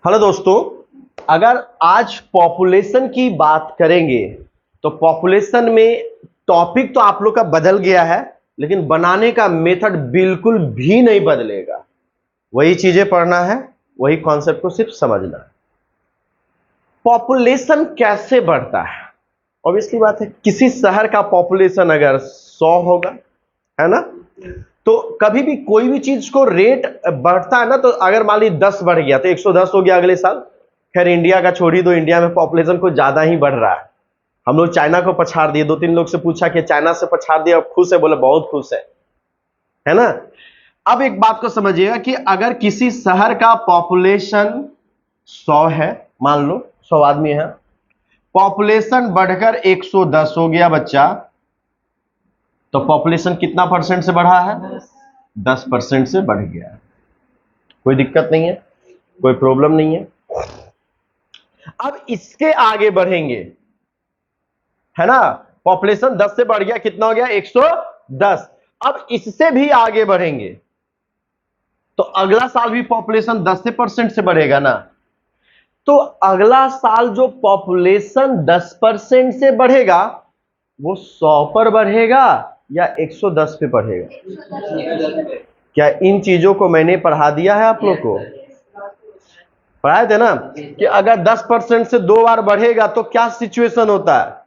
Hello दोस्तों, अगर आज पॉपुलेशन की बात करेंगे तो पॉपुलेशन में टॉपिक तो आप लोग का बदल गया है, लेकिन बनाने का मेथड बिल्कुल भी नहीं बदलेगा। वही चीजें पढ़ना है, वही कॉन्सेप्ट को सिर्फ समझना है। पॉपुलेशन कैसे बढ़ता है? ऑब्वियसली बात है, किसी शहर का पॉपुलेशन अगर 100 होगा, है ना, तो कभी भी कोई भी चीज को रेट बढ़ता है ना, तो अगर मान ली 10 बढ़ गया तो 110 हो गया अगले साल। खैर इंडिया का छोड़ ही दो, इंडिया में पॉपुलेशन कुछ ज्यादा ही बढ़ रहा है। हम लोग चाइना को पछाड़ दिए। 2-3 लोग से पूछा कि चाइना से पछाड़ दिया, अब खुश है? बोले बहुत खुश है ना। अब एक बात को समझिएगा कि अगर किसी शहर का पॉपुलेशन 100 है, मान लो 100 आदमी है, पॉपुलेशन बढ़कर 110 हो गया बच्चा, तो पॉपुलेशन कितना परसेंट से बढ़ा है? 10% से बढ़ गया है। कोई दिक्कत नहीं है, कोई प्रॉब्लम नहीं है। अब इसके आगे बढ़ेंगे, है ना। पॉपुलेशन 10 से बढ़ गया, कितना हो गया? 110। अब इससे भी आगे बढ़ेंगे तो अगला साल भी पॉपुलेशन 10% से बढ़ेगा ना। तो अगला साल जो पॉपुलेशन 10% से बढ़ेगा वो 100 पर बढ़ेगा या 110 पे बढ़ेगा? क्या इन चीजों को मैंने पढ़ा दिया है आप लोग को? पढ़ाए थे ना कि अगर 10% से 2 बार बढ़ेगा तो क्या सिचुएशन होता है।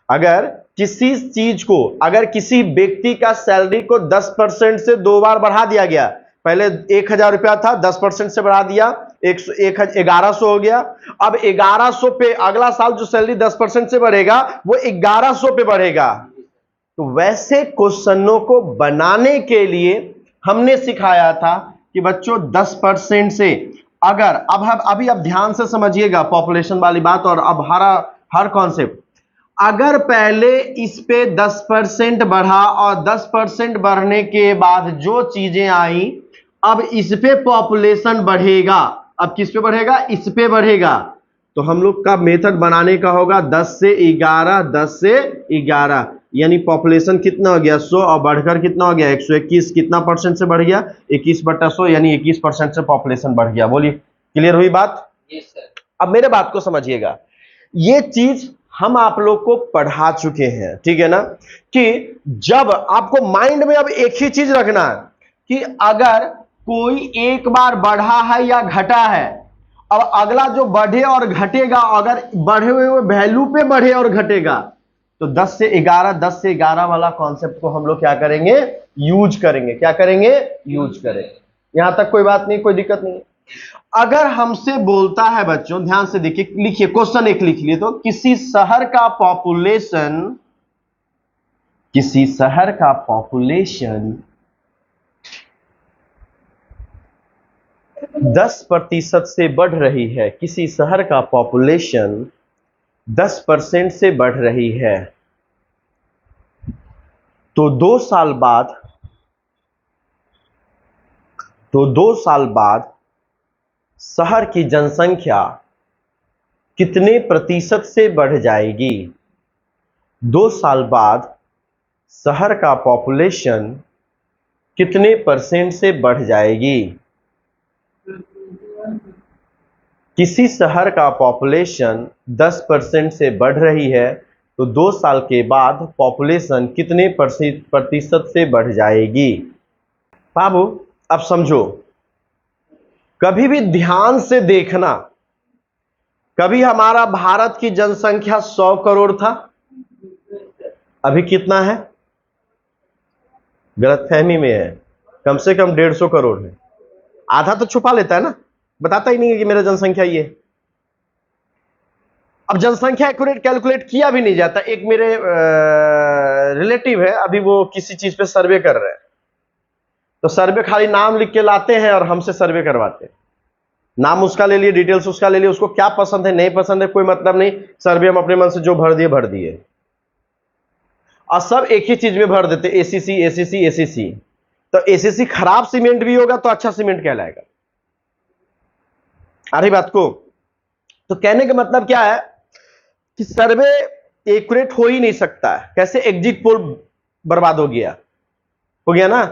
अगर किसी चीज को, अगर किसी व्यक्ति का सैलरी को 10% से 2 बार बढ़ा दिया गया, पहले 1000 रुपया था, 10% से बढ़ा दिया 1100 हो गया। अब 1100 पे अगला साल जो सैलरी 10% से बढ़ेगा वो 1100 पे बढ़ेगा। तो वैसे क्वेश्चनों को बनाने के लिए हमने सिखाया था कि बच्चों 10% से अगर अभी अब ध्यान से समझिएगा पॉपुलेशन वाली बात, और अब हर कॉन्सेप्ट। अगर पहले इस पे 10% बढ़ा और 10% बढ़ने के बाद जो चीजें आई, अब इस पे पॉपुलेशन बढ़ेगा। अब किस पे बढ़ेगा? इस पे बढ़ेगा। तो हम लोग का मेथड बनाने का होगा 10 से 11, 10 से 11, यानी पॉपुलेशन कितना हो गया? 100, और बढ़कर कितना हो गया? 121। कितना परसेंट से बढ़ गया? 21/100, यानी 21% से पॉपुलेशन बढ़ गया। बोलिए, क्लियर हुई बात? Yes sir. अब मेरे बात को समझिएगा, ये चीज हम आप लोग को पढ़ा चुके हैं, ठीक है ना, कि जब आपको माइंड में अब एक ही चीज रखना है कि अगर कोई एक बार बढ़ा है या घटा है, अब अगला जो बढ़े और घटेगा, अगर बढ़े हुए वैल्यू पे बढ़े और घटेगा, तो 10 से 11, 10 से 11 वाला कॉन्सेप्ट को हम लोग क्या करेंगे? यूज करेंगे। क्या करेंगे? यूज करेंगे। यहां तक कोई बात नहीं, कोई दिक्कत नहीं है। अगर हमसे बोलता है बच्चों, ध्यान से देखिए, लिखिए क्वेश्चन एक लिख लिए, तो किसी शहर का पॉपुलेशन 10% से बढ़ रही है, किसी शहर का पॉपुलेशन 10% से बढ़ रही है, तो 2 साल बाद शहर की जनसंख्या कितने प्रतिशत से बढ़ जाएगी? 2 साल बाद शहर का पॉपुलेशन कितने परसेंट से बढ़ जाएगी? किसी शहर का पॉपुलेशन 10% से बढ़ रही है, तो 2 साल के बाद पॉपुलेशन कितने प्रतिशत से बढ़ जाएगी? बाबू अब समझो, कभी भी ध्यान से देखना, कभी हमारा भारत की जनसंख्या 100 करोड़ था, अभी कितना है? गलतफहमी में है, कम से कम 150 करोड़ है। आधा तो छुपा लेता है ना, बताता ही नहीं है कि मेरा जनसंख्या ये। अब जनसंख्या एक्यूरेट कैलकुलेट किया भी नहीं जाता। एक मेरे रिलेटिव है, अभी वो किसी चीज पे सर्वे कर रहे हैं, तो सर्वे खाली नाम लिख के लाते हैं और हमसे सर्वे करवाते हैं। नाम उसका ले लिए, डिटेल्स उसका ले लिए, उसको क्या पसंद है नहीं पसंद है कोई मतलब नहीं, सर्वे हम अपने मन से जो भर दिए, और सब एक ही चीज में भर देते, एसीसी एसीसी एसीसी। तो एसीसी खराब सीमेंट भी होगा तो अच्छा सीमेंट कहलाएगा। आ रही बात को? तो कहने का मतलब क्या है कि सर्वे एक्यूरेट हो ही नहीं सकता है। कैसे? एग्जिट पोल बर्बाद हो गया ना।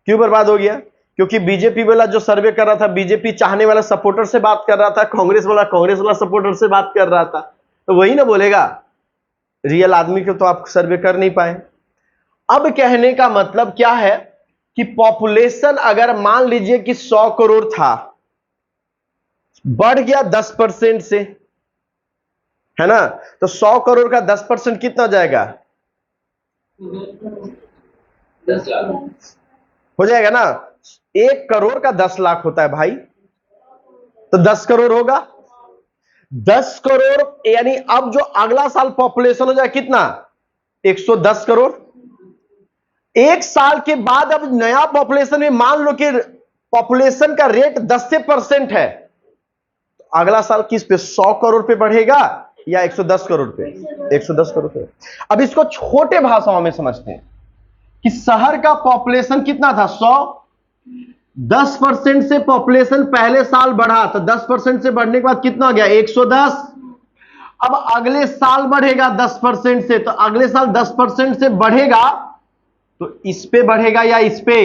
क्यों बर्बाद हो गया? क्योंकि बीजेपी वाला जो सर्वे कर रहा था, बीजेपी चाहने वाला सपोर्टर से बात कर रहा था, कांग्रेस वाला सपोर्टर से बात कर रहा था, तो वही ना बोलेगा। रियल आदमी को तो आप सर्वे कर नहीं पाए। अब कहने का मतलब क्या है कि पॉपुलेशन अगर मान लीजिए कि 100 करोड़ था, बढ़ गया 10% से, है ना, तो 100 करोड़ का 10% कितना हो जाएगा? 10 लाख हो जाएगा ना। 1 करोड़ का 10 लाख होता है भाई, तो 10 करोड़ होगा। 10 करोड़ यानी अब जो अगला साल पॉपुलेशन हो जाए कितना? 110 करोड़। एक साल के बाद अब नया पॉपुलेशन में मान लो कि पॉपुलेशन का रेट 10% है, तो अगला साल किस पे? 100 करोड़ पे बढ़ेगा या 110 करोड़ पे? 110 करोड़ पे। अब इसको छोटे भाषाओं में समझते हैं कि शहर का पॉपुलेशन कितना था? 100। 10% से पॉपुलेशन पहले साल बढ़ा, तो 10% से बढ़ने के बाद कितना हो गया? 110। अब अगले साल बढ़ेगा 10% से, तो अगले साल 10% से बढ़ेगा, तो इस पे बढ़ेगा या इस पे?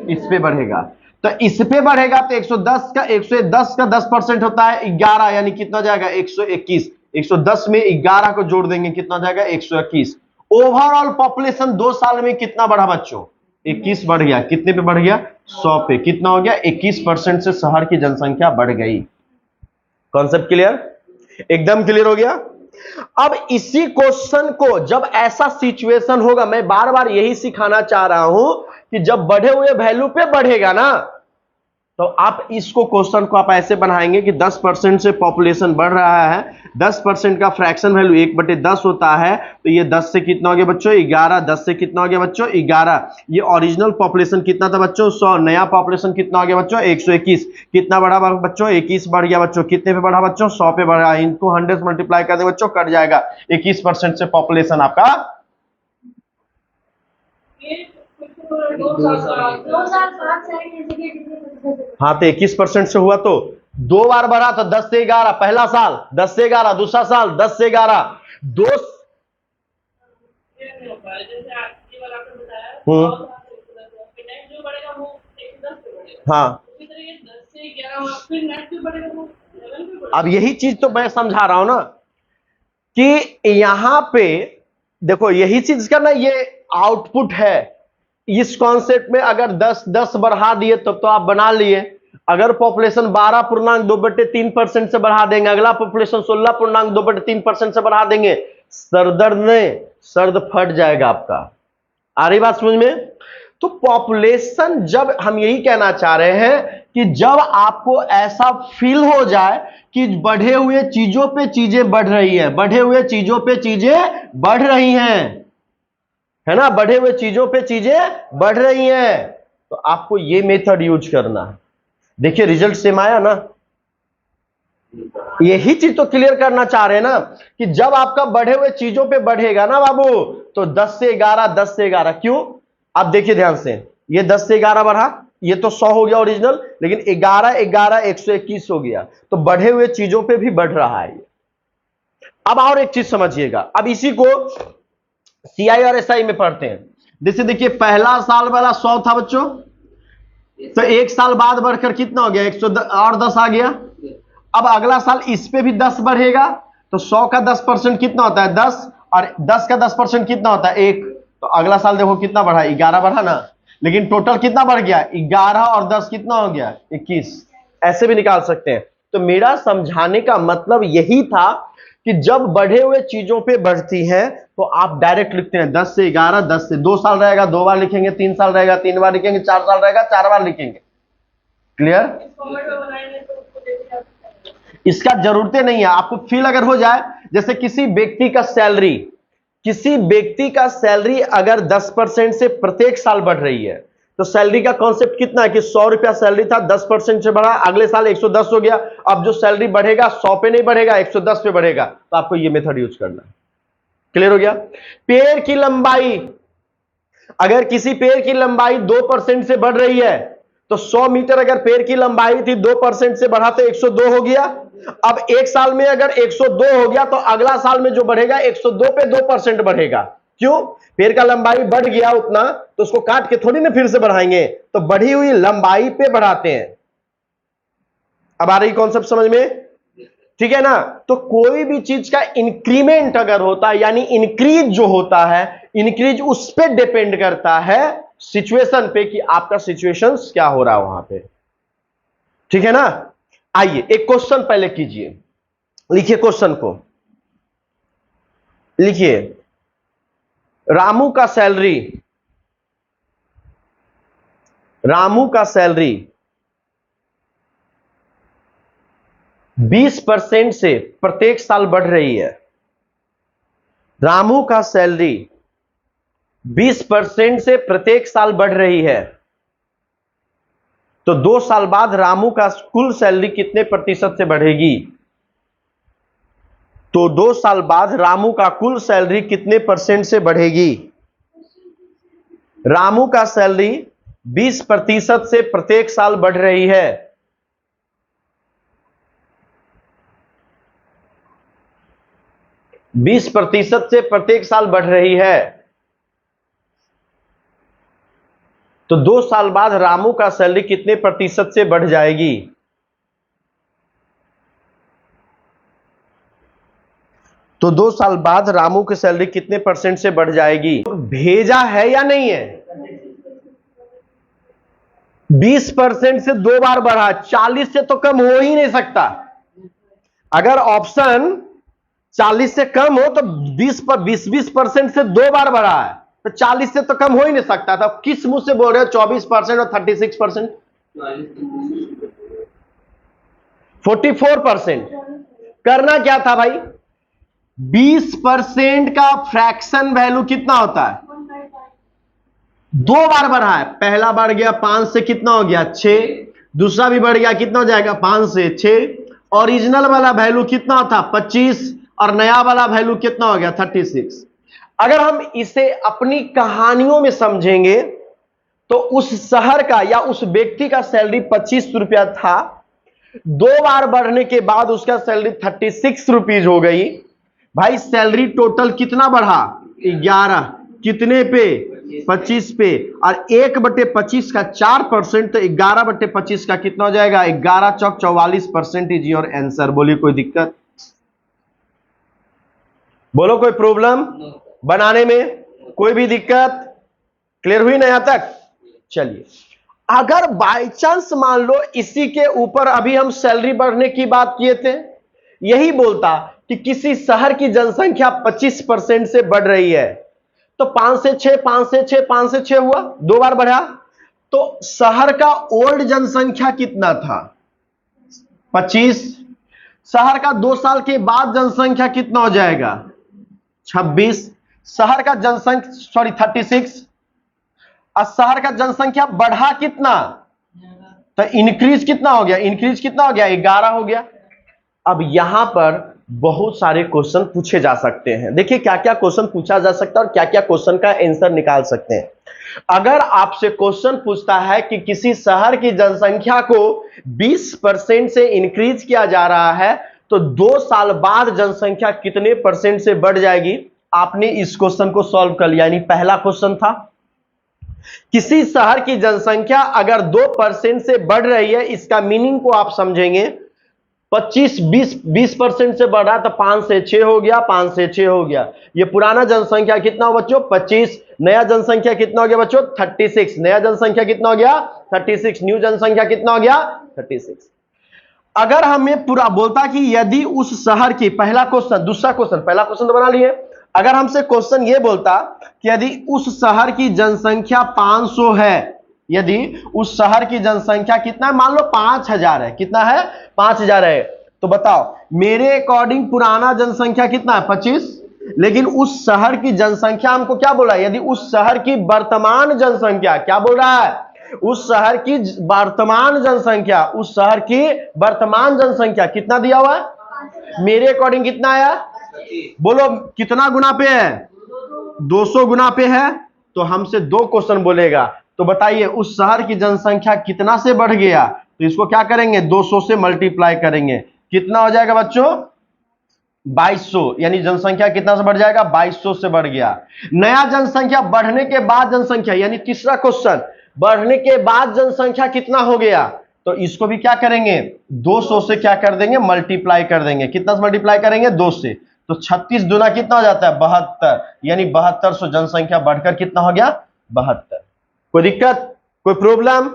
इस पे बढ़ेगा। तो इस पे बढ़ेगा तो 110 का 10% होता है 11, यानी कितना हो जाएगा? 121। 110 में 11 को जोड़ देंगे, कितना हो जाएगा? 121। ओवरऑल पॉपुलेशन 2 साल में कितना बढ़ा बच्चों? 21 बढ़ गया। कितने पे बढ़ गया? 100 पे। कितना हो गया? 21% से शहर की जनसंख्या बढ़ गई। Concept clear? एकदम क्लियर हो गया। अब इसी क्वेश्चन को जब ऐसा सिचुएशन होगा, मैं बार बार यही सिखाना चाह रहा हूं कि जब बढ़े हुए वैल्यू पे बढ़ेगा ना, तो आप इसको क्वेश्चन को आप ऐसे बनाएंगे कि 10% से पॉपुलेशन बढ़ रहा है, 10% का फ्रैक्शन वैल्यू 1/10 होता है, तो ये 10 से कितना हो गया बच्चों? 11। 10 से कितना हो गया बच्चों? 11। ये ओरिजिनल पॉपुलेशन कितना था बच्चों? 100। नया पॉपुलेशन कितना हो गया बच्चों? 121। कितना बढ़ा बच्चों? 21 बढ़ गया बच्चों। कितने पे बढ़ा बच्चों? 100 पे बढ़ा। इनको 100 से मल्टीप्लाई कर दे बच्चों, कट जाएगा। 21% से पॉपुलेशन आपका 2 साल हाँ, तो 21% से हुआ तो 2 बार बढ़ा, तो 10 से 11 पहला साल, 10 से 11 दूसरा साल, 10 से 11 दो। हाँ, अब यही चीज तो मैं समझा रहा हूं ना कि यहां पे देखो, यही चीज का ना ये आउटपुट है। इस कॉन्सेप्ट में अगर 10 बढ़ा दिए तब तो आप बना लिए। अगर पॉपुलेशन 12.2/3% से बढ़ा देंगे, अगला पॉपुलेशन 16.2/3% से बढ़ा देंगे, सरदर्द फट जाएगा आपका। आ रही बात समझ में? तो पॉपुलेशन, जब हम यही कहना चाह रहे हैं कि जब आपको ऐसा फील हो जाए कि बढ़े हुए चीजों पे चीजें बढ़ रही है, बढ़े हुए चीजों पे चीजें बढ़ रही हैं, है ना, बढ़े हुए चीजों पे चीजें बढ़ रही हैं, तो आपको ये मेथड यूज करना है। देखिए रिजल्ट सेम आया ना। यही चीज तो क्लियर करना चाह रहे हैं ना कि जब आपका बढ़े हुए चीजों पे बढ़ेगा ना बाबू, तो 10 से 11, 10 से 11। क्यों? आप देखिए ध्यान से, ये 10 से 11 बढ़ा, ये तो 100 हो गया ओरिजिनल, लेकिन 11 11 121 हो गया, तो बढ़े हुए चीजों पे भी बढ़ रहा है ये। अब और एक चीज समझिएगा, अब इसी को सीआई और एसआई में पढ़ते हैं। जैसे देखिए पहला साल वाला 100 था बच्चों, तो एक साल बाद बढ़कर कितना हो गया? 110 और 10 आ गया। अब अगला साल इस पे भी 10 बढ़ेगा, तो 100 का 10% कितना होता है? 10, और 10 का 10% कितना होता है? 1। तो अगला साल देखो कितना बढ़ा? 11 बढ़ा ना, लेकिन टोटल कितना बढ़ गया? 11 और 10 कितना हो गया? 21। ऐसे भी निकाल सकते हैं। तो मेरा समझाने का मतलब यही था कि जब बढ़े हुए चीजों पे बढ़ती है तो आप डायरेक्ट लिखते हैं 10 से 11, 10 से 2 साल रहेगा 2 बार लिखेंगे, 3 साल रहेगा 3 बार लिखेंगे, 4 साल रहेगा 4 बार लिखेंगे। क्लियर? इसका जरूरतें नहीं है। आपको फील अगर हो जाए, जैसे किसी व्यक्ति का सैलरी अगर 10% से प्रत्येक साल बढ़ रही है, तो सैलरी का कॉन्सेप्ट कितना है कि 100 रुपया सैलरी था, 10% से बढ़ा, अगले साल 110 हो गया। अब जो सैलरी बढ़ेगा 100 पे नहीं बढ़ेगा, 110 पे बढ़ेगा, तो आपको ये मेथड यूज करना है। क्लियर हो गया? पेड़ की लंबाई, अगर किसी पेड़ की लंबाई 2% से बढ़ रही है, तो 100 मीटर अगर पेड़ की लंबाई थी, 2% से बढ़ा तो 102 हो गया। अब एक साल में अगर 102 हो गया, तो अगला साल में जो बढ़ेगा 102 पे 2% बढ़ेगा, क्यों? पेड़ का लंबाई बढ़ गया उतना तो उसको काट के थोड़ी ना फिर से बढ़ाएंगे, तो बढ़ी हुई लंबाई पे बढ़ाते हैं। अब आ रही कॉन्सेप्ट समझ में? ठीक है ना? तो कोई भी चीज का इंक्रीमेंट अगर होता है, यानी इंक्रीज जो होता है, इंक्रीज उस पर डिपेंड करता है सिचुएशन पे कि आपका सिचुएशन क्या हो रहा है वहां पे। ठीक है ना? आइए एक क्वेश्चन पहले कीजिए, लिखिए क्वेश्चन को, लिखिए रामू का सैलरी 20% से प्रत्येक साल बढ़ रही है। रामू का सैलरी 20% से प्रत्येक साल बढ़ रही है, तो 2 साल बाद रामू का कुल सैलरी कितने प्रतिशत से बढ़ेगी? तो 2 साल बाद रामू का कुल सैलरी कितने परसेंट से बढ़ेगी? रामू का सैलरी 20% से प्रत्येक साल बढ़ रही है, बीस प्रतिशत से प्रत्येक साल बढ़ रही है, तो 2 साल बाद रामू का सैलरी कितने प्रतिशत से बढ़ जाएगी? तो 2 साल बाद रामू की सैलरी कितने परसेंट से बढ़ जाएगी? भेजा है या नहीं है? 20% से 2 बार बढ़ा, 40 से तो कम हो ही नहीं सकता। अगर ऑप्शन 40 से कम हो तो 20% से 2 बार बढ़ा है, तो 40 से तो कम हो ही नहीं सकता था। किस मुंह से बोल रहे हो 24% और 36%? 44%। करना क्या था भाई? 20% का फ्रैक्शन वैल्यू कितना होता है? 2 बार बढ़ा है, पहला बढ़ गया 5 से, कितना हो गया 6, दूसरा भी बढ़ गया, कितना हो जाएगा 5 से 6, ओरिजिनल वाला वैल्यू कितना था 25, और नया वाला वैल्यू कितना हो गया 36। अगर हम इसे अपनी कहानियों में समझेंगे तो उस शहर का या उस व्यक्ति का सैलरी 25 रुपया था, 2 बार बढ़ने के बाद उसका सैलरी 36 रुपीज हो गई। भाई सैलरी टोटल कितना बढ़ा? 11। कितने पे? 25 पे। और 1/25 का 4%, तो 11/25 का कितना हो जाएगा? 11 चौक 44% इज योर आंसर। बोलिए कोई दिक्कत? बोलो कोई प्रॉब्लम बनाने में? कोई भी दिक्कत? क्लियर हुई ना यहां तक? चलिए, अगर बाय चांस मान लो इसी के ऊपर अभी हम सैलरी बढ़ने की बात किए थे, यही बोलता कि किसी शहर की जनसंख्या 25% से बढ़ रही है, तो 5 से 6, 5 से 6, 5 से 6 हुआ, 2 बार बढ़ा, तो शहर का ओल्ड जनसंख्या कितना था? 25। शहर का 2 साल के बाद जनसंख्या कितना हो जाएगा? 26। शहर का जनसंख्या 36। और शहर का जनसंख्या बढ़ा कितना? तो इंक्रीज कितना हो गया? इंक्रीज कितना हो गया? 11 हो गया। अब यहां पर बहुत सारे क्वेश्चन पूछे जा सकते हैं। देखिए क्या क्या क्वेश्चन पूछा जा सकता है और क्या क्या क्वेश्चन का आंसर निकाल सकते हैं। अगर आपसे क्वेश्चन पूछता है कि किसी शहर की जनसंख्या को 20% से इंक्रीज किया जा रहा है, तो 2 साल बाद जनसंख्या कितने परसेंट से बढ़ जाएगी? आपने इस क्वेश्चन को सॉल्व कर लिया। यानी पहला क्वेश्चन था किसी शहर की जनसंख्या अगर 2% से बढ़ रही है, इसका मीनिंग को आप समझेंगे। 20% से बढ़ रहा तो 5 से 6 हो गया, 5 से 6 हो गया। ये पुराना जनसंख्या कितना हो बच्चों? 25। नया जनसंख्या कितना हो गया बच्चों? 36। नया जनसंख्या कितना हो गया? 36। न्यू जनसंख्या कितना हो गया? 36। अगर हमें पूरा बोलता कि यदि उस शहर की, पहला क्वेश्चन, दूसरा क्वेश्चन, पहला क्वेश्चन तो बना लिए। अगर हमसे क्वेश्चन ये बोलता कि यदि उस शहर की जनसंख्या 500 है, यदि उस शहर की जनसंख्या कितना है, मान लो 5000 है, कितना है? 5000 है, तो बताओ मेरे अकॉर्डिंग पुराना जनसंख्या कितना है? 25। लेकिन उस शहर की जनसंख्या हमको क्या बोला? यदि उस शहर की वर्तमान जनसंख्या, क्या बोल रहा है? उस शहर की वर्तमान जनसंख्या, उस शहर की वर्तमान जनसंख्या कितना दिया हुआ है? मेरे अकॉर्डिंग कितना आया? बोलो कितना गुना पे है? 200 गुना पे है। तो हमसे 2 क्वेश्चन बोलेगा, तो बताइए उस शहर की जनसंख्या कितना से बढ़ गया? तो इसको क्या करेंगे? 200 से मल्टीप्लाई करेंगे। कितना हो जाएगा बच्चों? 2200, यानी जनसंख्या कितना से बढ़ जाएगा, 2200 से बढ़ गया। नया जनसंख्या बढ़ने के बाद जनसंख्या, यानी तीसरा क्वेश्चन, बढ़ने के बाद जनसंख्या कितना हो गया, तो इसको भी क्या करेंगे, 200 से क्या कर देंगे, मल्टीप्लाई कर देंगे। कितना से मल्टीप्लाई करेंगे, 2 से। तो 36 दूना कितना हो जाता है, 72, यानी 7200 जनसंख्या बढ़कर कितना हो गया, 72। कोई दिक्कत, कोई प्रॉब्लम?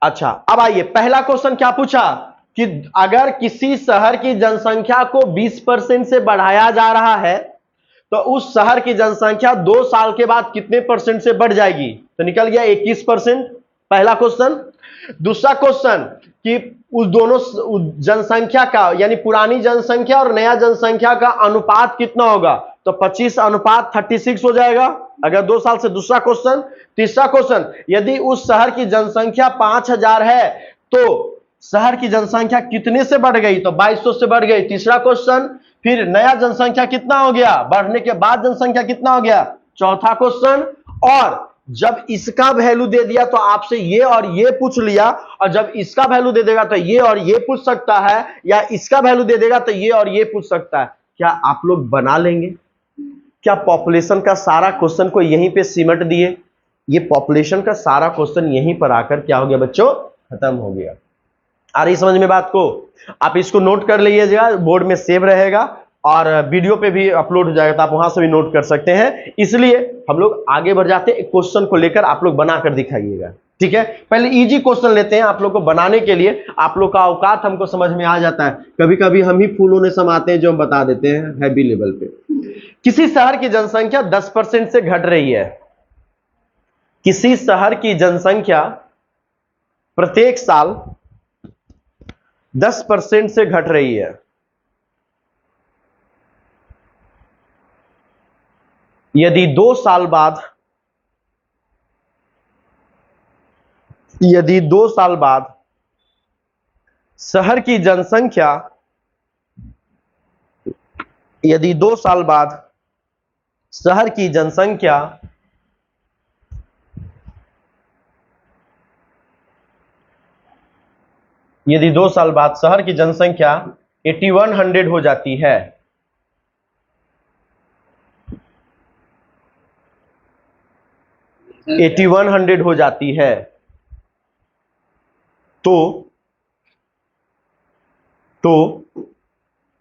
अच्छा, अब आइए, पहला क्वेश्चन क्या पूछा कि अगर किसी शहर की जनसंख्या को 20% से बढ़ाया जा रहा है तो उस शहर की जनसंख्या 2 साल के बाद कितने परसेंट से बढ़ जाएगी, तो निकल गया 21%, पहला क्वेश्चन। दूसरा क्वेश्चन कि उस दोनों जनसंख्या का, यानी पुरानी जनसंख्या और नया जनसंख्या का अनुपात कितना होगा, तो 25:36 हो जाएगा अगर 2 साल से। दूसरा क्वेश्चन। तीसरा क्वेश्चन, यदि उस शहर की जनसंख्या 5000 है तो शहर की जनसंख्या कितने से बढ़ गई, तो 2200 से बढ़ गई, तीसरा क्वेश्चन। फिर नया जनसंख्या कितना हो गया, बढ़ने के बाद जनसंख्या कितना हो गया, चौथा क्वेश्चन। और जब इसका वैल्यू दे दिया तो आपसे ये और ये पूछ लिया, और जब इसका वैल्यू दे देगा तो ये और ये पूछ सकता है, या इसका वैल्यू दे देगा तो ये और ये पूछ सकता है। क्या आप लोग बना लेंगे? क्या पॉपुलेशन का सारा क्वेश्चन को यहीं पे सिमट दिए? ये पॉपुलेशन का सारा क्वेश्चन यहीं पर आकर क्या हो गया बच्चों, खत्म हो गया। आ रही समझ में बात को? आप इसको नोट कर लीजिएगा, बोर्ड में सेव रहेगा और वीडियो पे भी अपलोड हो जाएगा, तो आप वहां से भी नोट कर सकते हैं। इसलिए हम लोग आगे बढ़ जाते हैं, क्वेश्चन को लेकर आप लोग बनाकर दिखाइएगा, ठीक है। पहले इजी क्वेश्चन लेते हैं आप लोग को बनाने के लिए, आप लोग का औकात हमको समझ में आ जाता है। कभी कभी हम ही फूलों ने समाते हैं जो हम बता देते हैं हैवी लेवल पे। किसी शहर की जनसंख्या 10% से घट रही है, किसी शहर की जनसंख्या प्रत्येक साल 10% से घट रही है। यदि 2 साल बाद शहर की जनसंख्या, यदि 2 साल बाद शहर की जनसंख्या 8100 हो जाती है, 8100 हो जाती है, तो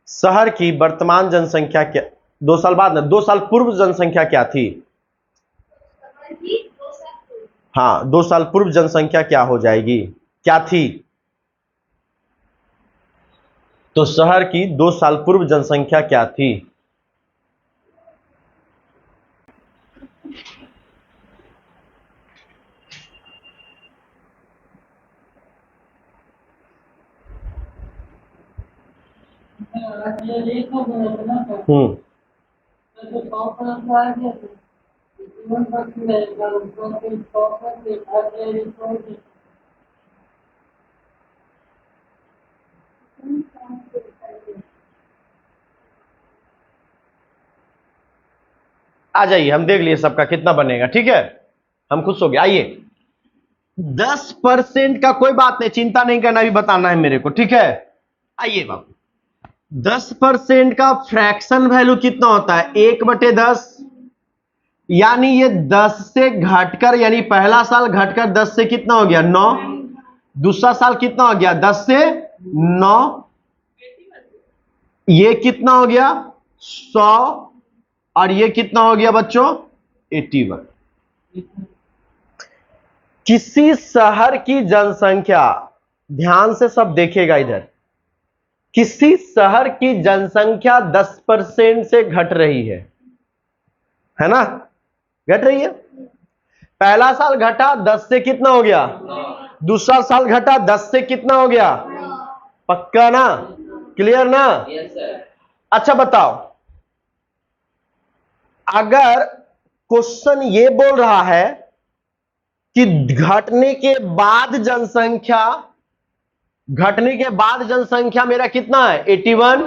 शहर की वर्तमान जनसंख्या क्या, 2 साल बाद ना, 2 साल पूर्व जनसंख्या क्या थी? हाँ, 2 साल पूर्व जनसंख्या क्या हो जाएगी, क्या थी? तो शहर की 2 साल पूर्व जनसंख्या क्या थी? आ जाइए, हम देख लिए सबका कितना बनेगा, ठीक है, हम खुश हो गए। आइए, 10% का कोई बात नहीं, चिंता नहीं करना, भी बताना है मेरे को, ठीक है। आइए बाबू, 10% का फ्रैक्शन वैल्यू कितना होता है, 1/10, यानी ये 10 से घटकर, यानी पहला साल घटकर 10 से कितना हो गया, 9, दूसरा साल कितना हो गया, 10 से 9, ये कितना हो गया, 100, और ये कितना हो गया बच्चों, 81। किसी शहर की जनसंख्या, ध्यान से सब देखेगा इधर, किसी शहर की जनसंख्या 10% से घट रही है ना, घट रही है। पहला साल घटा 10 से कितना हो गया, दूसरा साल घटा 10 से कितना हो गया, पक्का ना, क्लियर ना? अच्छा बताओ, अगर क्वेश्चन ये बोल रहा है कि घटने के बाद जनसंख्या मेरा कितना है, 81,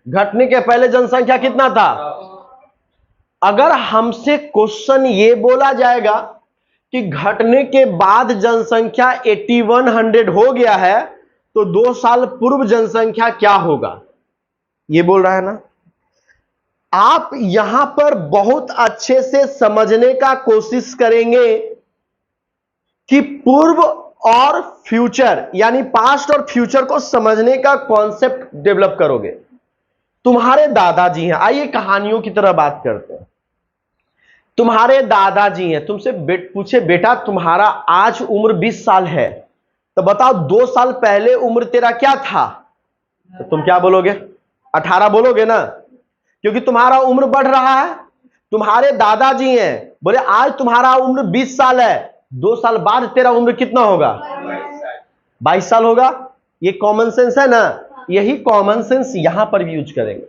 घटने के पहले जनसंख्या कितना था, अगर हमसे क्वेश्चन ये बोला जाएगा कि घटने के बाद जनसंख्या 8100 हो गया है, तो 2 साल पूर्व जनसंख्या क्या होगा, ये बोल रहा है ना। आप यहां पर बहुत अच्छे से समझने का कोशिश करेंगे कि पूर्व और फ्यूचर यानी पास्ट और फ्यूचर को समझने का कॉन्सेप्ट डेवलप करोगे। तुम्हारे दादाजी हैं, आइए कहानियों की तरह बात करते हैं। तुम्हारे दादाजी हैं, तुमसे पूछे बेटा तुम्हारा आज उम्र 20 साल है, तो बताओ 2 साल पहले उम्र तेरा क्या था? तो तुम क्या बोलोगे? 18 बोलोगे ना, क्योंकि तुम्हारा उम्र बढ़ रहा है। तुम्हारे दादाजी हैं, बोले आज तुम्हारा उम्र 20 साल है, 2 साल बाद तेरा उम्र कितना होगा? 22 साल होगा। ये कॉमन सेंस है ना, यही कॉमन सेंस यहां पर भी यूज करेंगे।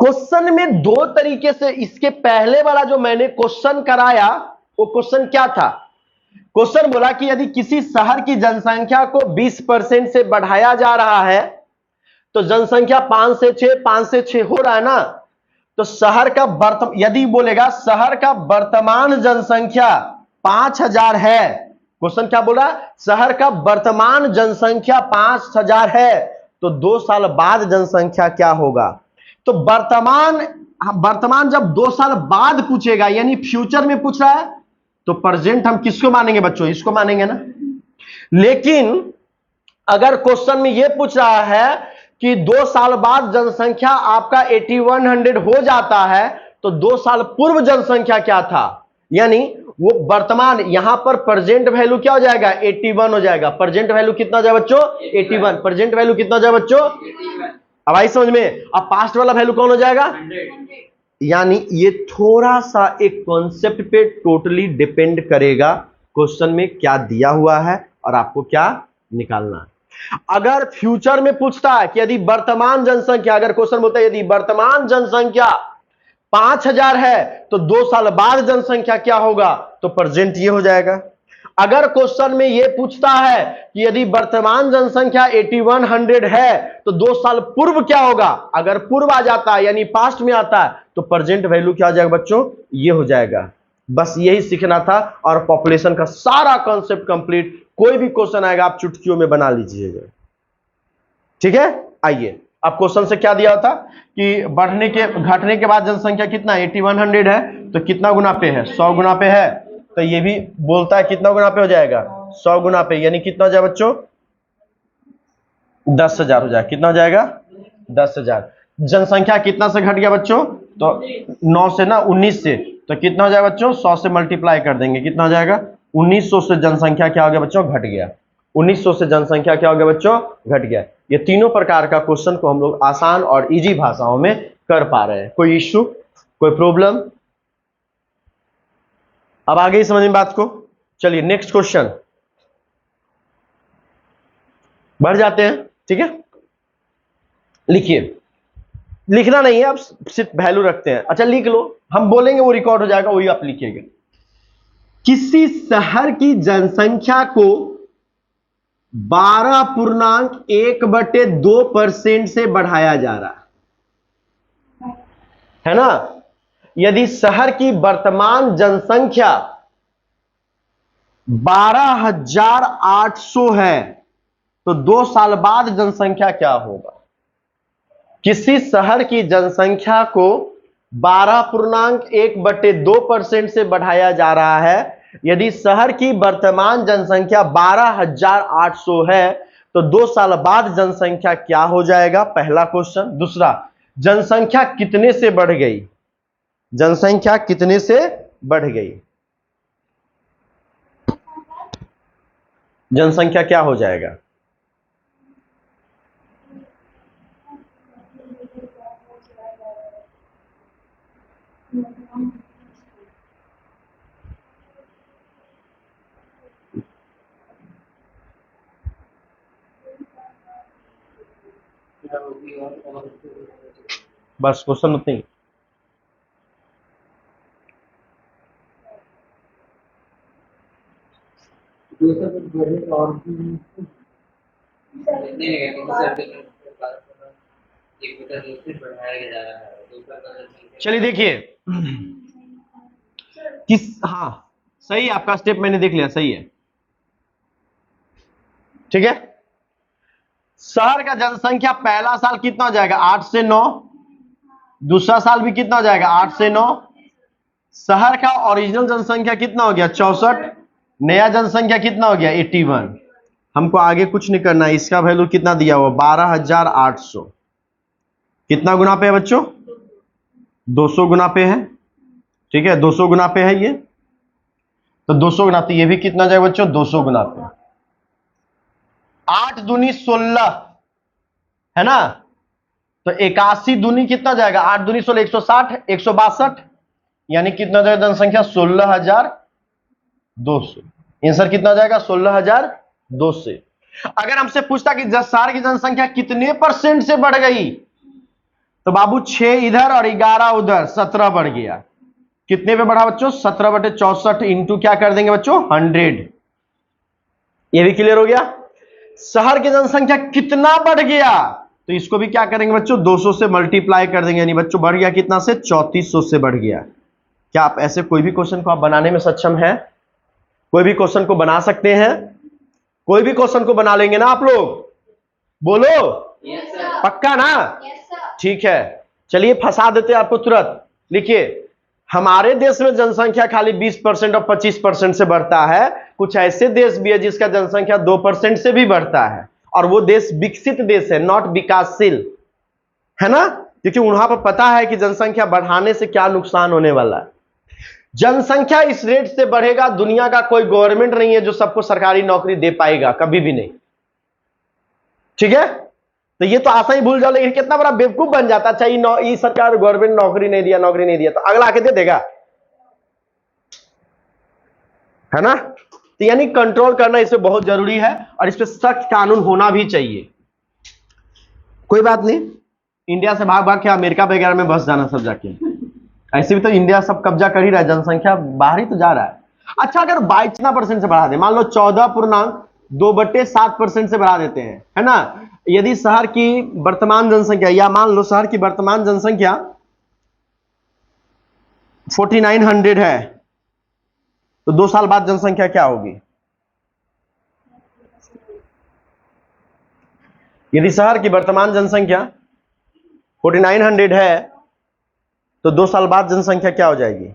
क्वेश्चन में 2 तरीके से, इसके पहले वाला जो मैंने क्वेश्चन कराया वो क्वेश्चन क्या था? क्वेश्चन बोला कि यदि किसी शहर की जनसंख्या को 20% से बढ़ाया जा रहा है, तो जनसंख्या 5 से 6 5 से 6 हो रहा है ना, तो शहर का यदि बोलेगा शहर का वर्तमान जनसंख्या 5000 है, क्वेश्चन क्या बोला? शहर का वर्तमान जनसंख्या 5000 है, तो 2 साल बाद जनसंख्या क्या होगा? तो वर्तमान जब 2 साल बाद पूछेगा यानी फ्यूचर में पूछ रहा है, तो प्रेजेंट हम किसको मानेंगे बच्चों? इसको मानेंगे ना। लेकिन अगर क्वेश्चन में यह पूछ रहा है कि 2 साल बाद जनसंख्या आपका 8100 हो जाता है, तो 2 साल पूर्व जनसंख्या क्या था? यानी वो वर्तमान, यहां पर प्रेजेंट वैल्यू क्या हो जाएगा? 81 हो जाएगा। प्रेजेंट वैल्यू कितना हो जाएगा बच्चों? 81। प्रेजेंट वैल्यू कितना हो जाएगा बच्चों? अब आई समझ में? अब पास्ट वाला वैल्यू कौन हो जाएगा? 100। यानी ये थोड़ा सा एक कॉन्सेप्ट पे टोटली डिपेंड करेगा, क्वेश्चन में क्या दिया हुआ है और आपको क्या निकालना है। अगर फ्यूचर में पूछता है कि यदि वर्तमान जनसंख्या, अगर क्वेश्चन बोलता है यदि वर्तमान जनसंख्या 5000 है, तो 2 साल बाद जनसंख्या क्या होगा? तो प्रेजेंट ये हो जाएगा। अगर क्वेश्चन में यह पूछता है कि यदि वर्तमान जनसंख्या 8100 है, तो 2 साल पूर्व क्या होगा? अगर पूर्व आ जाता है यानी पास्ट में आता है, तो प्रेजेंट वैल्यू क्या हो जाएगा बच्चों? ये हो जाएगा। बस यही सीखना था और पॉपुलेशन का सारा कॉन्सेप्ट कंप्लीट। कोई भी क्वेश्चन आएगा आप चुटकियों में बना लीजिएगा, ठीक है। आइए, अब क्वेश्चन से क्या दिया था कि बढ़ने के घटने के बाद जनसंख्या कितना 8100 है, तो कितना गुना पे है? 100 गुना पे है। तो ये भी बोलता है कितना गुना पे हो जाएगा? 100 गुना पे, यानी कितना हो जाएगा बच्चों? 10,000 हो जाएगा। कितना हो जाएगा? 10,000। जनसंख्या कितना से घट गया बच्चों? तो 9 से ना 19 से, तो कितना हो जाएगा बच्चों? 100 से मल्टीप्लाई कर देंगे, कितना हो जाएगा? 1900 से जनसंख्या क्या हो गया बच्चों? घट गया। 1900 से जनसंख्या क्या हो गया बच्चों? घट गया। ये तीनों प्रकार का क्वेश्चन को हम लोग आसान और इजी भाषाओं में कर पा रहे हैं। कोई इश्यू, कोई प्रॉब्लम? अब आगे ही समझ में बात को। चलिए नेक्स्ट क्वेश्चन बढ़ जाते हैं, ठीक है। लिखिए, लिखना नहीं है, आप सिर्फ वैल्यू रखते हैं। अच्छा लिख लो, हम बोलेंगे वो रिकॉर्ड हो जाएगा, वही आप लिखिएगा। किसी शहर की जनसंख्या को 12.1/2% से बढ़ाया जा रहा है ना। यदि शहर की वर्तमान जनसंख्या 12,800 है, तो 2 साल बाद जनसंख्या क्या होगा? किसी शहर की जनसंख्या को 12.1/2% से बढ़ाया जा रहा है। यदि शहर की वर्तमान जनसंख्या 12,800 है, तो 2 साल बाद जनसंख्या क्या हो जाएगा? पहला क्वेश्चन। दूसरा, जनसंख्या कितने से बढ़ गई? जनसंख्या कितने से बढ़ गई? जनसंख्या क्या हो जाएगा? बस क्वेश्चन उतना ही। चलिए देखिए, किस, हाँ सही है आपका स्टेप, मैंने देख लिया, सही है, ठीक है। शहर का जनसंख्या पहला साल कितना हो जाएगा? 8 से 9, दूसरा साल भी कितना हो जाएगा 8 से 9। शहर का ओरिजिनल जनसंख्या कितना हो गया 64, नया जनसंख्या कितना हो गया 81। हमको आगे कुछ नहीं करना है, इसका वैल्यू कितना दिया हुआ 12,800। कितना गुना पे है बच्चों 200 गुना पे है, ठीक है 200 गुना पे है ये, तो 200 गुना, तो ये भी कितना जाएगा बच्चों 200 गुना पे। 8 दूनी 16 है ना, तो 81 दूनी कितना जाएगा 8 दूनी 16 160 162, यानी कितना जाएगा जनसंख्या 16,200। आंसर कितना जाएगा 16,200। अगर हमसे पूछता कि शहर की जनसंख्या कितने परसेंट से बढ़ गई, तो बाबू 6 इधर और 11 उधर, 17 बढ़ गया। कितने पे बढ़ा बच्चों 17/64 इंटू क्या कर देंगे बच्चों 100। ये भी क्लियर हो गया। शहर की जनसंख्या कितना बढ़ गया, तो इसको भी क्या करेंगे बच्चों 200 से मल्टीप्लाई कर देंगे, यानी बच्चों बढ़ गया कितना से 3400 से बढ़ गया। क्या आप ऐसे कोई भी क्वेश्चन को आप बनाने में सक्षम है? कोई भी क्वेश्चन को बना सकते हैं? कोई भी क्वेश्चन को बना लेंगे ना आप लोग, बोलो yes, पक्का ना yes, ठीक है। चलिए फंसा देते हैं आपको तुरंत। लिखिए, हमारे देश में जनसंख्या खाली 20% और 25% से बढ़ता है। कुछ ऐसे देश भी है जिसका जनसंख्या 2% से भी बढ़ता है, और वो देश विकसित देश है, नॉट विकासशील, है ना, क्योंकि वहां पर पता है कि जनसंख्या बढ़ाने से क्या नुकसान होने वाला है। जनसंख्या इस रेट से बढ़ेगा, दुनिया का कोई गवर्नमेंट नहीं है जो सबको सरकारी नौकरी दे पाएगा, कभी भी नहीं, ठीक है। तो ये तो आशा ही भूल जाओ, लेकिन कितना बड़ा बेवकूफ बन जाता। चाहिए ये सरकार गवर्नमेंट नौकरी नहीं दिया तो अगला आके दे देगा, है ना। तो यानी कंट्रोल करना इसमें बहुत जरूरी है, और इस पे सख्त कानून होना भी चाहिए। कोई बात नहीं, इंडिया से भाग भाग के अमेरिका वगैरह में बस जाना सब जाके, ऐसे भी तो इंडिया सब कब्जा कर ही रहा है, जनसंख्या बाहर ही तो जा रहा है। अच्छा, अगर 22% से बढ़ा दे, मान लो 14.2/7% से बढ़ा देते हैं, है ना। यदि शहर की वर्तमान जनसंख्या, या मान लो शहर की वर्तमान जनसंख्या 4900 है, तो 2 साल बाद जनसंख्या क्या होगी? यदि शहर की वर्तमान जनसंख्या 4900 है, तो 2 साल बाद जनसंख्या क्या हो जाएगी?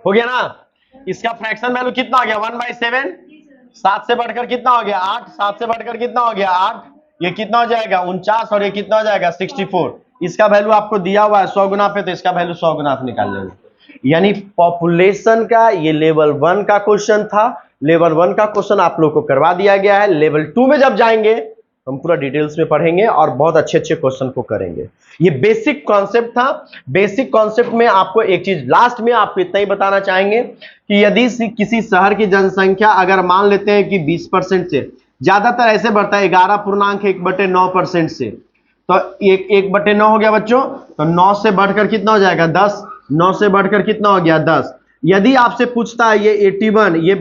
हो गया ना। इसका फ्रैक्शन वैल्यू कितना हो गया 1/7। 7 से बढ़कर कितना हो गया 8, 7 से बढ़कर कितना हो गया 8, ये कितना हो जाएगा 49, और ये कितना हो जाएगा 64। इसका वैल्यू आपको दिया हुआ है 100 गुना पे, तो इसका वैल्यू 100 गुना पे निकाल लेंगे। यानी पॉपुलेशन का ये लेवल 1 का क्वेश्चन था। लेवल 1 का क्वेश्चन आप लोग को करवा दिया गया है। लेवल 2 में जब जाएंगे हम पूरा डिटेल्स में पढ़ेंगे और बहुत अच्छे अच्छे क्वेश्चन को करेंगे। ये बेसिक कॉन्सेप्ट था। बेसिक कॉन्सेप्ट में आपको एक चीज लास्ट में आपको इतना ही बताना चाहेंगे कि यदि किसी शहर की जनसंख्या अगर मान लेते हैं कि 20% से, ज्यादातर ऐसे बढ़ता है 11.1/9% से, तो 1/9 हो गया बच्चों, तो 9 से बढ़कर कितना हो जाएगा 10, 9 से बढ़कर कितना हो गया 10। यदि आपसे पूछता है ये 81, ये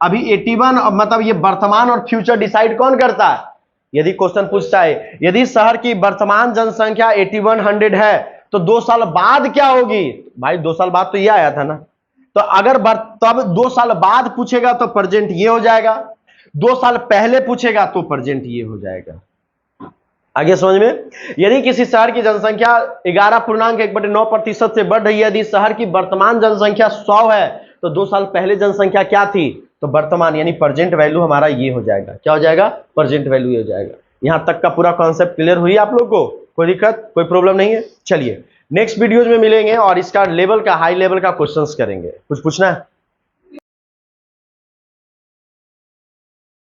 अभी 81 मतलब ये वर्तमान और फ्यूचर डिसाइड कौन करता है? यदि क्वेश्चन पूछता है यदि शहर की वर्तमान जनसंख्या 8100 है, तो 2 साल बाद क्या होगी? भाई 2 साल बाद तो ये आया था ना, तो अगर तब 2 साल बाद पूछेगा तो प्रेजेंट ये हो जाएगा, 2 साल पहले पूछेगा तो प्रेजेंट ये हो जाएगा। आगे समझ में? यदि किसी शहर की जनसंख्या 11.1/9% से बढ़ रही है, यदि शहर की वर्तमान जनसंख्या 100 है, तो 2 साल पहले जनसंख्या क्या थी? तो वर्तमान यानी प्रेजेंट वैल्यू हमारा ये हो जाएगा। क्या हो जाएगा? प्रेजेंट वैल्यू ये हो जाएगा। यहां तक का पूरा कॉन्सेप्ट क्लियर हुई आप लोग को? कोई दिक्कत, कोई प्रॉब्लम नहीं है? चलिए नेक्स्ट वीडियोज में मिलेंगे और इसका लेवल का, हाई लेवल का क्वेश्चंस करेंगे। कुछ पूछना है?